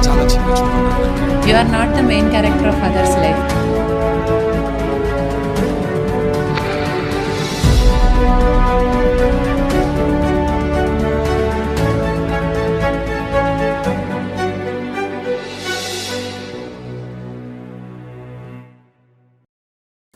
చాలా చిన్న చూపు ఉన్నదండి. You are not the main character of others' life.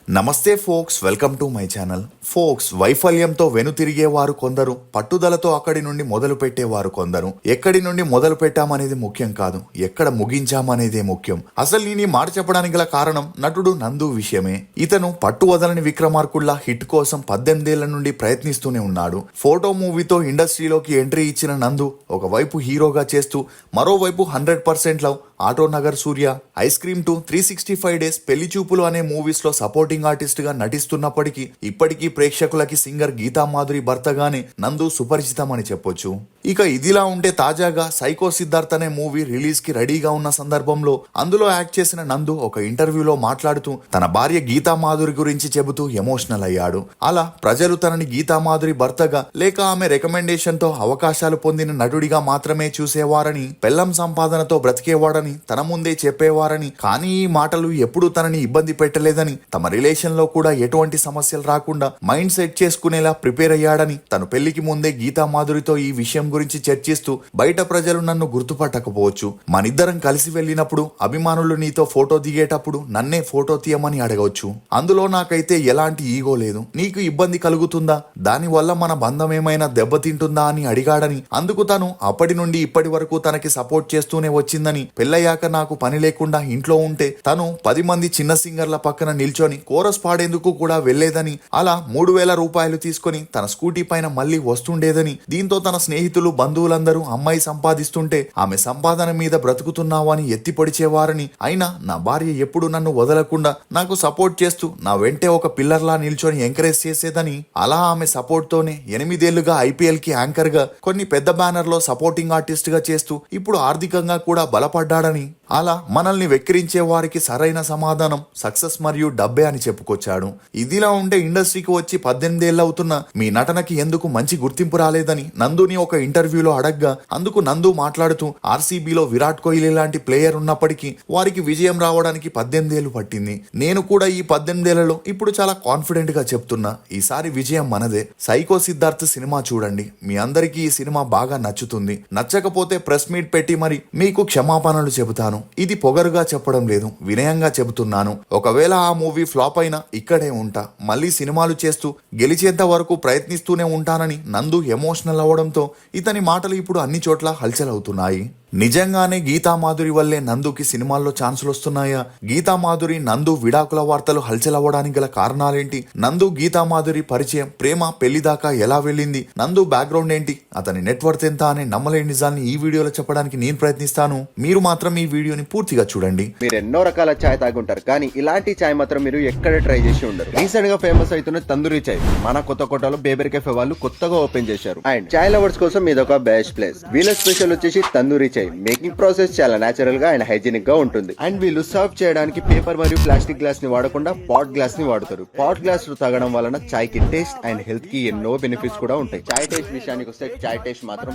నమస్తే folks, welcome to my channel. Folks, వైఫల్యంతో వెనుతిరిగేవారు కొందరు, పట్టుదలతో అక్కడి నుండి మొదలు పెట్టేవారు కొందరు. ఎక్కడి నుండి మొదలు పెట్టామనేది ముఖ్యం కాదు, ఎక్కడ ముగించామనేదే ముఖ్యం. అసలు నేను ఈ మాట చెప్పడానికి గల కారణం నటుడు నందు విషయమే. ఇతను పట్టు వదలని విక్రమార్కుల్లా హిట్ కోసం 18 ఏళ్ల నుండి ప్రయత్నిస్తూనే ఉన్నాడు. ఫోటో మూవీతో ఇండస్ట్రీలోకి ఎంట్రీ ఇచ్చిన నందు ఒకవైపు హీరోగా చేస్తూ మరోవైపు 100% లవ్, ఆటో నగర్ సూర్య, ఐస్ క్రీమ్ 2, 365 డేస్, పెళ్లి చూపులు అనే మూవీస్ లో సపోర్టింగ్ ఆర్టిస్ట్ గా నటిస్తున్నప్పటికీ ఇప్పటికీ ప్రేక్షకులకి సింగర్ గీతా మాధురి భర్తగానే నందు సుపరిచితం అని చెప్పొచ్చు. ఇక ఇదిలా ఉంటే తాజాగా సైకో సిద్ధార్థ్ అనే మూవీ రిలీజ్ కి రెడీగా ఉన్న సందర్భంలో అందులో యాక్ట్ చేసిన నందు ఒక ఇంటర్వ్యూలో మాట్లాడుతూ తన భార్య గీతా మాధురి గురించి చెబుతూ ఎమోషనల్ అయ్యాడు. అలా ప్రజలు తనని గీతా మాధురి భర్తగా లేక ఆమె రికమెండేషన్ తో అవకాశాలు పొందిన నటుడిగా మాత్రమే చూసేవారని, పెళ్లం సంపాదనతో బ్రతికేవాడని తన ముందే చెప్పేవారని, కానీ ఈ మాటలు ఎప్పుడూ తనని ఇబ్బంది పెట్టలేదని, తమ రిలేషన్ లో కూడా ఎటువంటి సమస్యలు రాకుండా మైండ్ సెట్ చేసుకునేలా ప్రిపేర్ అయ్యాడని, తను పెళ్లికి ముందే గీతా మాధురితో ఈ విషయం గురించి చర్చిస్తూ బయట ప్రజలు నన్ను గుర్తుపట్టకపోవచ్చు, మనిద్దరం కలిసి వెళ్ళినప్పుడు అభిమానులు నీతో ఫోటో దిగేటప్పుడు నన్నే ఫోటో తీయమని అడగవచ్చు, అందులో నాకైతే ఎలాంటి ఈగో లేదు, నీకు ఇబ్బంది కలుగుతుందా, దానివల్ల మన బంధం ఏమైనా దెబ్బతింటుందా అని అడిగాడని, అందుకు తను అప్పటి నుండి ఇప్పటి వరకు తనకి సపోర్ట్ చేస్తూనే వచ్చిందని, పెళ్ళయ్యాక నాకు పని లేకుండా ఇంట్లో ఉంటే తను 10 మంది చిన్న సింగర్ల పక్కన నిల్చొని కోరస్ పాడేందుకు కూడా వెళ్లేదని, అలా 3,000 రూపాయలు తీసుకుని తన స్కూటీ పైన మళ్లీ వస్తుండేదని, దీంతో తన స్నేహితులు బంధువులందరూ అమ్మాయి సంపాదిస్తుంటే ఆమె సంపాదన మీద బ్రతుకుతున్నావని ఎత్తి పొడిచేవారని, అయినా నా భార్య ఎప్పుడు నన్ను వదలకుండా నాకు సపోర్ట్ చేస్తూ నా వెంటే ఒక పిల్లర్లా నిల్చొని ఎంకరేజ్ చేసేదని, అలా ఆమె సపోర్ట్ తోనే 8 ఏళ్లుగా IPL కి యాంకర్ గా, కొన్ని పెద్ద బ్యానర్ లో సపోర్టింగ్ ఆర్టిస్ట్ గా చేస్తూ ఇప్పుడు ఆర్థికంగా కూడా బలపడ్డాడని, అలా మనల్ని వెక్కిరించే వారికి సరైన సమాధానం సక్సెస్ మరియు డబ్బే అని చెప్పుకొచ్చాడు. ఇదిలా ఉంటే ఇండస్ట్రీకి వచ్చి 18 ఏళ్ళు అవుతున్న మీ నటనకి ఎందుకు మంచి గుర్తింపు రాలేదని నందుని ఒక ఇంటర్వ్యూలో అడగ్గా, అందుకు నందు మాట్లాడుతూ RCBలో విరాట్ కోహ్లీ లాంటి ప్లేయర్ ఉన్నప్పటికీ వారికి విజయం రావడానికి 18 ఏళ్లు పట్టింది. నేను కూడా ఈ 18 ఏళ్లలో ఇప్పుడు చాలా కాన్ఫిడెంట్ గా చెప్తున్నా, ఈసారి విజయం మనదే. సైకో సిద్ధార్థ్ సినిమా చూడండి, మీ అందరికీ ఈ సినిమా బాగా నచ్చుతుంది. నచ్చకపోతే ప్రెస్ మీట్ పెట్టి మరి మీకు క్షమాపణలు చెబుతాను. ఇది పొగరుగా చెప్పడం లేదు, వినయంగా చెబుతున్నాను. ఒకవేళ ఆ మూవీ ఫ్లాప్ అయినా ఇక్కడే ఉంటా, మళ్ళీ సినిమాలు చేస్తూ గెలిచేంత వరకు ప్రయత్నిస్తూనే ఉంటానని నందు ఎమోషనల్ అవ్వడంతో ఇతని మాటలు ఇప్పుడు అన్ని చోట్ల హల్చల్ అవుతున్నాయి. నిజంగానే గీతా మాధురి వల్లే నందుకి సినిమాల్లో ఛాన్సులు వస్తున్నాయా? గీతా మాధురి నందు విడాకుల వార్తలు హల్చల్ అవ్వడానికి గల కారణాలేంటి? నందు గీతా మాధురి పరిచయం, ప్రేమ, పెళ్లి దాకా ఎలా వెళ్ళింది? నందు బ్యాక్గ్రౌండ్ ఏంటి? అతని నెట్వర్త్ ఎంత అనే నమ్మలేని నిజాన్ని ఈ వీడియోలో చెప్పడానికి నేను ప్రయత్నిస్తాను. మీరు మాత్రం ఈ వీడియోని పూర్తిగా చూడండి. మీరు ఎన్నో రకాల చాయ్ తాగుంటారు, కానీ ఇలాంటి చాయ్ మాత్రం మీరు ఎక్కడ ట్రై చేసి ఉండరు. రీసెంట్ గా ఫేమస్ అవుతున్న తందూరి చాయ్ మన కొత్తకోటలో బేబర్ కెఫే వాళ్ళు కొత్తగా ఓపెన్ చేశారు. అండ్ చాయ్ లవర్స్ కోసం ఇదొక బెస్ట్ ప్లేస్. వీళ్ళ స్పెషల్ వచ్చేసి తందూరి చాయ్. మేకింగ్ ప్రాసెస్ చాలా నేచురల్ గా అండ్ హైజీనిక్ గా ఉంటుంది. అండ్ వీళ్ళు సర్వ్ చేయడానికి పేపర్ మరియు ప్లాస్టిక్ గ్లాస్ ని వాడకుండా పాట్ గ్లాస్ ని వాడతారు. పాట్ గ్లాస్ తాగడం వలన చాయ్ కి టేస్ట్ అండ్ హెల్త్ కి ఎన్నో బెనిఫిట్స్ కూడా ఉంటాయి. చాయ్ టేస్ట్ విషయానికి వస్తే చాయ్ టేస్ట్ మాత్రం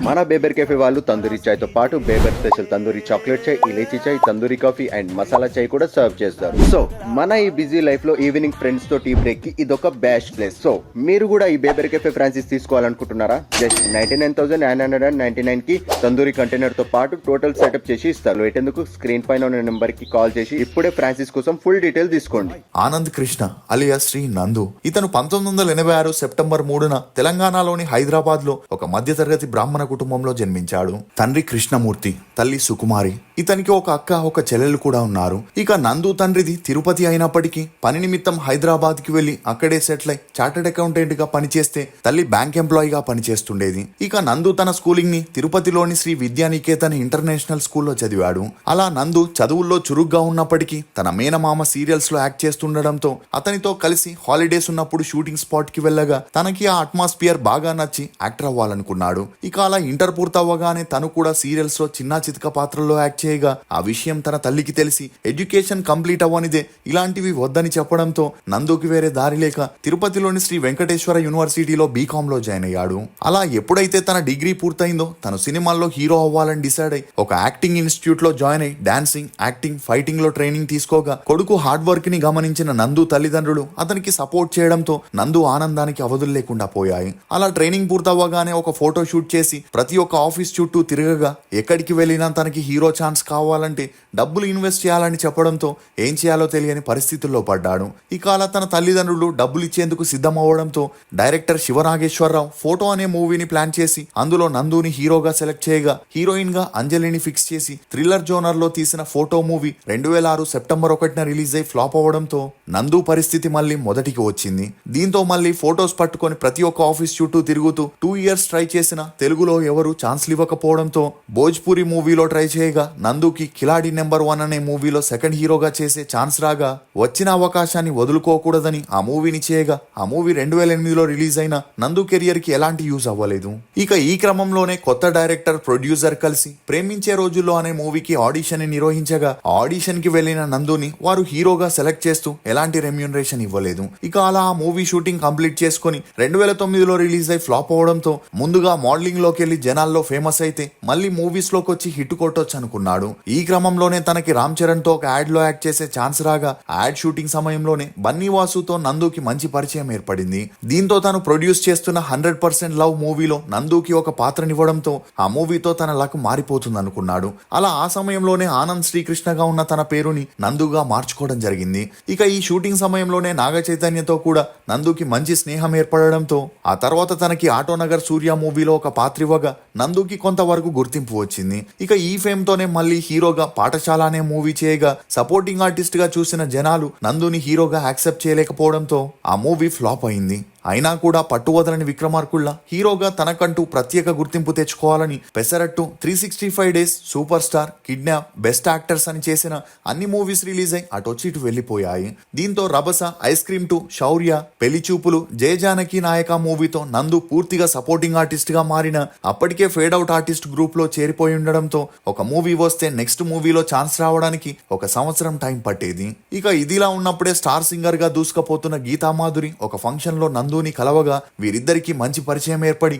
మన బేబర్ కెఫే వాళ్ళు తందూరి చాయ్ తో పాటు బేబర్ స్పెషల్ తందూరి చాక్లెట్ చాయ్, ఇలేచి చాయ్, తందూరి కాఫీ అండ్ మసాలా చాయ్ కూడా సర్వ్ చేస్తారు. సో మన ఈ బిజీ లైఫ్ లో ఈవినింగ్ ఫ్రెండ్స్ తో టీ బ్రేక్ కి ఇదొక బెస్ట్ ప్లేస్. సో మీరు కూడా ఈ బేబర్ కెఫే ఫ్రాంచైజ్ తీసుకోవాలనుకుంటున్నారా? జస్ట్ 99,999 కి తందూరి కంటైనర్ తో పాటు టోటల్ సెటప్ చేసి ఇస్తారు. ఎటెందుకు స్క్రీన్ పైన ఉన్న నెంబర్ కి కాల్ చేసి ఇప్పుడే ఫ్రాన్సిస్ కోసం ఫుల్ డీటెయిల్ తీసుకోండి. ఆనంద్ కృష్ణ అలియా శ్రీ నందు. ఇతను 1986 సెప్టెంబర్ 3న తెలంగాణలోని హైదరాబాద్ లో ఒక మధ్యతరగతి బ్రాహ్మణ కుటుంబంలో జన్మించాడు. తండ్రి కృష్ణమూర్తి, తల్లి సుకుమారి. ఇతనికి ఒక అక్క, ఒక చెల్లెలు కూడా ఉన్నారు. ఇక నందు తండ్రిది తిరుపతి అయినప్పటికీ పని నిమిత్తం హైదరాబాద్ కి వెళ్లి అక్కడే సెటిల్ అయి చార్టెడ్ అకౌంటెంట్ గా పనిచేస్తే తల్లి బ్యాంక్ ఎంప్లాయీగా పనిచేస్తుండేది. ఇక నందు తన స్కూలింగ్ ని తిరుపతిలోని శ్రీ విద్యానికేతన్ ఇంటర్నేషనల్ స్కూల్లో చదివాడు. అలా నందు చదువుల్లో చురుగ్గా ఉన్నప్పటికీ తన మేనమామ సీరియల్స్ లో యాక్ట్ చేస్తుండడంతో అతనితో కలిసి హాలిడేస్ ఉన్నప్పుడు షూటింగ్ స్పాట్ కి వెళ్ళగా తనకి ఆ అట్మాస్ఫియర్ బాగా నచ్చి యాక్టర్ అవ్వాలనుకున్నాడు. ఇక అలా ఇంటర్ పూర్తవ్వగానే తను కూడా సీరియల్స్ లో చిన్న చితక పాత్రల్లో యాక్ట్ చేయగా ఆ విషయం తన తల్లికి తెలిసి ఎడ్యుకేషన్ కంప్లీట్ అవ్వనిదే ఇలాంటివి వద్దని చెప్పడంతో నందుకి వేరే దారి లేక తిరుపతిలోని శ్రీ వెంకటేశ్వర యూనివర్సిటీలో బీకామ్ లో జాయిన్ అయ్యాడు. అలా ఎప్పుడైతే తన డిగ్రీ పూర్తయిందో తను సినిమాల్లో హీరో అవ్వాలని డిసైడ్ అయి ఒక యాక్టింగ్ ఇన్స్టిట్యూట్ లో జాయిన్ అయి డాన్సింగ్, యాక్టింగ్, ఫైటింగ్ లో ట్రైనింగ్ తీసుకోగా కొడుకు హార్డ్ వర్క్ ని గమనించిన నందు తల్లిదండ్రులు అతనికి సపోర్ట్ చేయడంతో నందు ఆనందానికి అవధులు లేకుండా పోయాయి. అలా ట్రైనింగ్ పూర్తవ్వగానే ఒక ఫోటో షూట్ చేసి ప్రతి ఒక్క ఆఫీస్ చుట్టూ తిరగగా ఎక్కడికి వెళ్ళినా తనకి హీరో ఛాన్స్ కావాలంటే డబ్బులు ఇన్వెస్ట్ చేయాలని చెప్పడంతో ఏం చేయాలో తెలియని పరిస్థితుల్లో పడ్డాడు. ఇక అలా తన తల్లిదండ్రులు డబ్బులు ఇచ్చేందుకు సిద్ధమవ్వడంతో డైరెక్టర్ శివనాగేశ్వరరావు ఫోటో అనే మూవీని ప్లాన్ చేసి అందులో నందుని హీరోగా సెలెక్ట్ చేయగా హీరోయిన్ గా అంజలిని ఫిక్స్ చేసి థ్రిల్లర్ జోనర్ లో తీసిన ఫోటో మూవీ 2006 సెప్టెంబర్ 1న రిలీజ్ అయి ఫ్లాప్ అవ్వడంతో నందు పరిస్థితి మళ్ళీ మొదటికి వచ్చింది. దీంతో మళ్ళీ ఫోటోస్ పట్టుకొని ప్రతి ఒక్క ఆఫీస్ చుట్టూ తిరుగుతూ 2 years ట్రై చేసిన తెలుగులో ఎవరు ఛాన్స్లు ఇవ్వకపోవడంతో భోజ్పురి మూవీలో ట్రై చేయగా నందుకి కిలాడి నెంబర్ 1 అనే మూవీలో సెకండ్ హీరోగా చేసే ఛాన్స్ రాగా వచ్చిన అవకాశాన్ని వదులుకోకూడదని ఆ మూవీని చేయగా ఆ మూవీ 2008లో రిలీజ్ అయిన నందు కెరియర్ కి ఎలాంటి యూజ్ అవ్వలేదు. ఇక ఈ క్రమంలోనే కొత్త డైరెక్టర్, ప్రొడ్యూసర్ కలిసి ప్రేమించే రోజుల్లో అనే మూవీకి ఆడిషన్ ని నిర్వహించగా ఆ ఆడిషన్ కి వెళ్లిన నందుని వారు హీరోగా సెలెక్ట్ చేస్తూ ఎలాంటి రెమ్యూనరేషన్ ఇవ్వలేదు. ఇక అలా ఆ మూవీ షూటింగ్ కంప్లీట్ చేసుకుని 2009లో రిలీజ్ అయి ఫ్లాప్ అవడంతో ముందుగా మోడలింగ్ లోకి వెళ్లి జనాల్లో ఫేమస్ అయితే మళ్ళీ మూవీస్ లోకి వచ్చి హిట్ కొట్టొచ్చు అనుకున్నాడు. ఈ క్రమంలోనే తనకి రామ్ చరణ్ తో ఒక యాడ్ లో యాక్ట్ చేసే ఛాన్స్ రాగా యాడ్ షూటింగ్ సమయంలోనే బన్నీ వాసుతో నందుకి మంచి పరిచయం ఏర్పడింది. దీంతో తను ప్రొడ్యూస్ చేస్తున్న 100% లవ్ మూవీలో నందుకి ఒక పాత్రనివ్వడంతో ఆ మూవీతో తన లక్ మారిపోతుంది అనుకున్నాడు. అలా ఆ సమయంలోనే ఆనంద్ శ్రీకృష్ణగా ఉన్న తన పేరుని నందుగా మార్చుకోవడం జరిగింది. ఇక ఈ షూటింగ్ సమయంలోనే నాగ చైతన్యతో కూడా నందుకి మంచి స్నేహం ఏర్పడడంతో ఆ తర్వాత తనకి ఆటోనగర్ సూర్య మూవీలో ఒక పాత్ర ఇవ్వగా నందుకి కొంతవరకు గుర్తింపు వచ్చింది. ఇక ఈ ఫేమ్ తోనే మళ్ళీ హీరోగా పాఠశాల అనే మూవీ చేయగా సపోర్టింగ్ ఆర్టిస్ట్ గా చూసిన జనాలు నందుని హీరోగా యాక్సెప్ట్ చేయలేకపోవడంతో ఆ మూవీ ఫ్లాప్ అయింది. అయినా కూడా పట్టువదలని విక్రమార్కుల్లా హీరోగా తనకంటూ ప్రత్యేక గుర్తింపు తెచ్చుకోవాలని pesarattu, 365 days, super star, kidnap, best actors అని చేసిన అన్ని మూవీస్ రిలీజ్ అయి అటొచ్చి ఇటు వెళ్లిపోయాయి. దీంతో రభస, ఐస్ క్రీమ్ 2, శౌర్య, పెళ్లి చూపులు, జయ జానకి నాయక మూవీతో నందు పూర్తిగా సపోర్టింగ్ ఆర్టిస్ట్ గా మారిన అప్పటికే ఫేడ్ అవుట్ ఆర్టిస్ట్ గ్రూప్ లో చేరిపోయి ఉండడంతో ఒక మూవీ వస్తే నెక్స్ట్ మూవీలో ఛాన్స్ రావడానికి 1 సంవత్సరం టైం పట్టేది. ఇక ఇదిలా ఉన్నప్పుడే స్టార్ సింగర్ గా దూసుకుపోతున్న గీతామాధురి ఒక ఫంక్షన్ లో నందుని కలవగా వీరిద్దరికి మంచి పరిచయం ఏర్పడి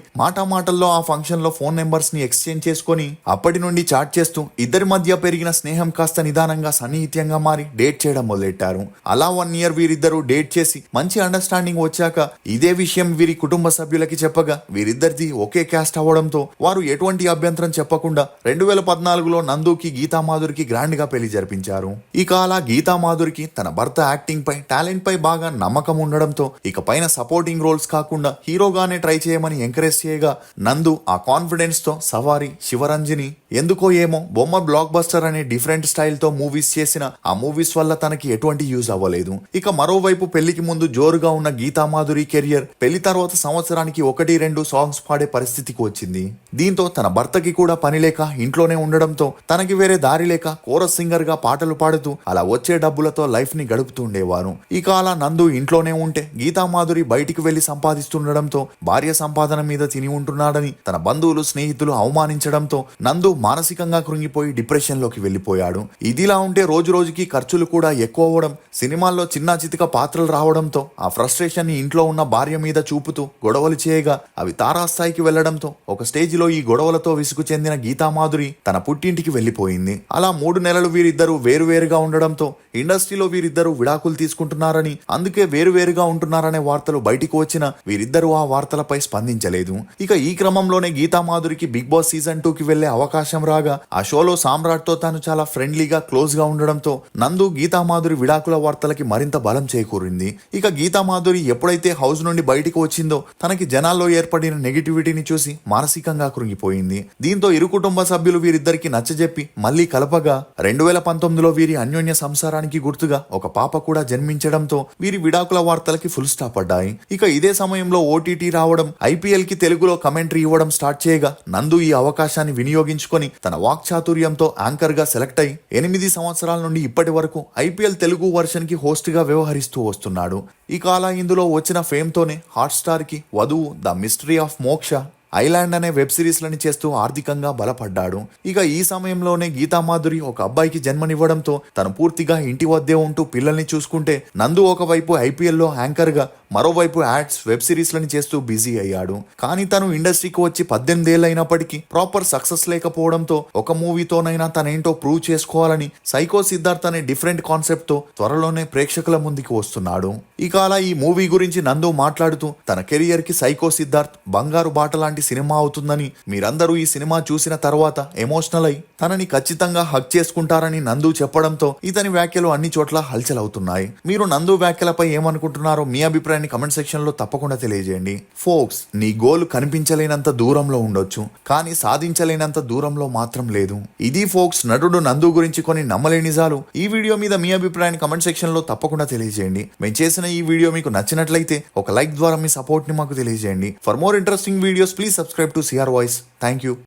మాటల్లో ఆ ఫంక్షన్ లో ఫోన్ నెంబర్స్ ని ఎక్స్చేంజ్ చేసుకుని అప్పటి నుండి చాట్ చేస్తూ ఇద్దరి మధ్య పెరిగిన స్నేహం కాస్త నిదానంగా సన్నిహిత్యంగా మారి డేట్ చేయడం మొదలెట్టారు. అలా 1 year వీరిద్దరూ డేట్ చేసి మంచి అండర్స్టాండింగ్ వచ్చాక ఇదే విషయం వీరి కుటుంబ సభ్యులకి చెప్పగా వీరిద్దరిది ఒకే క్యాస్ట్ అవడంతో వారు ఎటువంటి అభ్యంతరం చెప్పకుండా 2014లో నందుకి గీతామాధురికి గ్రాండ్ గా పెళ్లి జరిపించారు. ఇక అలా గీతామాధురికి తన భర్త యాక్టింగ్ పై, టాలెంట్ పై బాగా నమ్మకం ఉండడంతో ఇక పైన సపోర్టింగ్ రోల్స్ కాకుండా హీరోగానే ట్రై చేయమని ఎంకరేజ్ చేయగా నందు ఆ కాన్ఫిడెన్స్ తో సవారి, శివరంజని, ఎందుకో ఏమో, బొమ్మ, బ్లాక్ బస్టర్ అనే డిఫరెంట్ స్టైల్ తో మూవీస్ చేసిన ఆ మూవీస్ వల్ల తనకి ఎటువంటి యూజ్ అవ్వలేదు. ఇక మరోవైపు పెళ్లికి ముందు జోరుగా ఉన్న గీతామాధురి కెరియర్ పెళ్లి తర్వాత సంవత్సరానికి 1-2 సాంగ్స్ పాడే పరిస్థితికి వచ్చింది. దీంతో తన భర్తకి కూడా పని లేక ఇంట్లోనే ఉండడంతో తనకి వేరే దారి లేక కోరస్ సింగర్ గా పాటలు పాడుతూ అలా వచ్చే డబ్బులతో లైఫ్ ని గడుపుతూ ఉండేవారు. ఇక అలా నందు ఇంట్లోనే ఉంటే గీతామాధురి బయటికి వెళ్లి సంపాదిస్తుండడంతో భార్య సంపాదన మీద తిని ఉంటున్నాడని తన బంధువులు, స్నేహితులు అవమానించడంతో నందు మానసికంగా కృంగిపోయి డిప్రెషన్ లోకి వెళ్లిపోయాడు. ఇదిలా ఉంటే రోజు రోజుకి ఖర్చులు కూడా ఎక్కువ అవ్వడం, సినిమాల్లో చిన్న చితిక పాత్రలు రావడంతో ఆ ఫ్రస్ట్రేషన్ ని ఇంట్లో ఉన్న భార్య మీద చూపుతూ గొడవలు చేయగా అవి తారాస్థాయికి వెళ్లడంతో ఒక స్టేజ్ లో ఈ గొడవలతో విసుగు చెందిన గీతామాధురి తన పుట్టింటికి వెళ్లిపోయింది. అలా 3 నెలలు వీరిద్దరూ వేరువేరుగా ఉండడంతో ఇండస్ట్రీలో వీరిద్దరూ విడాకులు తీసుకుంటున్నారని, అందుకే వేరువేరుగా ఉంటున్నారనే వార్తలు బయటికి వచ్చిన వీరిద్దరూ ఆ వార్తలపై స్పందించలేదు. ఇక ఈ క్రమంలోనే గీతామాధురికి బిగ్ బాస్ సీజన్ 2కి వెళ్లే అవకాశం రాగా ఆ షోలో సామ్రాట్ తో తాను చాలా ఫ్రెండ్లీగా, క్లోజ్ గా ఉండడంతో నందు గీతామాధురి విడాకుల వార్తలకి మరింత బలం చేకూరింది. ఇక గీతామాధురి ఎప్పుడైతే హౌస్ నుండి బయటికి వచ్చిందో తనకి జనాల్లో ఏర్పడిన నెగిటివిటీని చూసి మానసికంగా కృంగిపోయింది. దీంతో ఇరు కుటుంబ సభ్యులు వీరిద్దరికి నచ్చజెప్పి మళ్లీ కలపగా 2019లో వీరి అన్యోన్య సంసారానికి గుర్తుగా ఒక పాప కూడా జన్మించడంతో వీరి విడాకుల వార్తలకి ఫుల్ స్టాప్ పడ్డాయి. ఇక ఇదే సమయంలో ఓటీటీ రావడం, ఐపీఎల్ కి తెలుగులో కమెంటరీ ఇవ్వడం స్టార్ట్ చేయగా నందు ఈ అవకాశాన్ని వినియోగించుకొని తన వాక్చాతుర్యంతో యాంకర్ గా సెలెక్ట్ అయి 8 సంవత్సరాల నుండి ఇప్పటి వరకు ఐపీఎల్ తెలుగు వర్షన్ కి హోస్ట్ గా వ్యవహరిస్తూ వస్తున్నాడు. ఇక అలా ఇందులో వచ్చిన ఫేమ్ తోనే హాట్ స్టార్ కి వధువు, ద మిస్టరీ ఆఫ్ మోక్ష, ఐలాండ్ అనే వెబ్ సిరీస్లని చేస్తూ ఆర్థికంగా బలపడ్డాడు. ఇక ఈ సమయంలోనే గీతామాధురి ఒక అబ్బాయికి జన్మనివ్వడంతో తను పూర్తిగా ఇంటి వద్దే ఉంటూ పిల్లల్ని చూసుకుంటే నందు ఒకవైపు ఐపీఎల్లో యాంకర్ గా మరోవైపు యాడ్స్ వెబ్ సిరీస్లని చేస్తూ బిజీ అయ్యాడు. కానీ తను ఇండస్ట్రీకి వచ్చి 18 ఏళ్ళు అయినప్పటికీ ప్రాపర్ సక్సెస్ లేకపోవడంతో ఒక మూవీతోనైనా తనేంటో ప్రూవ్ చేసుకోవాలని సైకో సిద్ధార్థ్ అనే డిఫరెంట్ కాన్సెప్ట్ తో త్వరలోనే ప్రేక్షకుల ముందుకు వస్తున్నాడు. ఇక అలా ఈ మూవీ గురించి నందు మాట్లాడుతూ తన కెరియర్ కి సైకో సిద్ధార్థ్ బంగారు బాట లాంటి సినిమా అవుతుందని, మీరందరూ ఈ సినిమా చూసిన తర్వాత ఎమోషనల్ అయి తనని ఖచ్చితంగా హక్ చేసుకుంటారని నందు చెప్పడంతో ఇతని వ్యాఖ్యలు అన్ని చోట్ల హల్చల్ అవుతున్నాయి. మీరు నందు వ్యాఖ్యలపై ఏమనుకుంటున్నారో మీ అభిప్రాయాన్ని కమెంట్ సెక్షన్ లో తప్పకుండా తెలియజేయండి. ఫోక్స్, నీ గోల్ కనిపించలేనంత దూరంలో ఉండొచ్చు, కానీ సాధించలేనంత దూరంలో మాత్రం లేదు. ఇది ఫోక్స్ నటుడు నందు గురించి కొన్ని నమ్మలేని నిజాలు. ఈ వీడియో మీద మీ అభిప్రాయాన్ని కమెంట్ సెక్షన్ లో తప్పకుండా తెలియజేయండి. మేము చేసిన ఈ వీడియో మీకు నచ్చినట్లయితే ఒక లైక్ ద్వారా మీ సపోర్ట్ ని మాకు తెలియజేయండి. For more interesting videos please subscribe to CR voice. Thank you.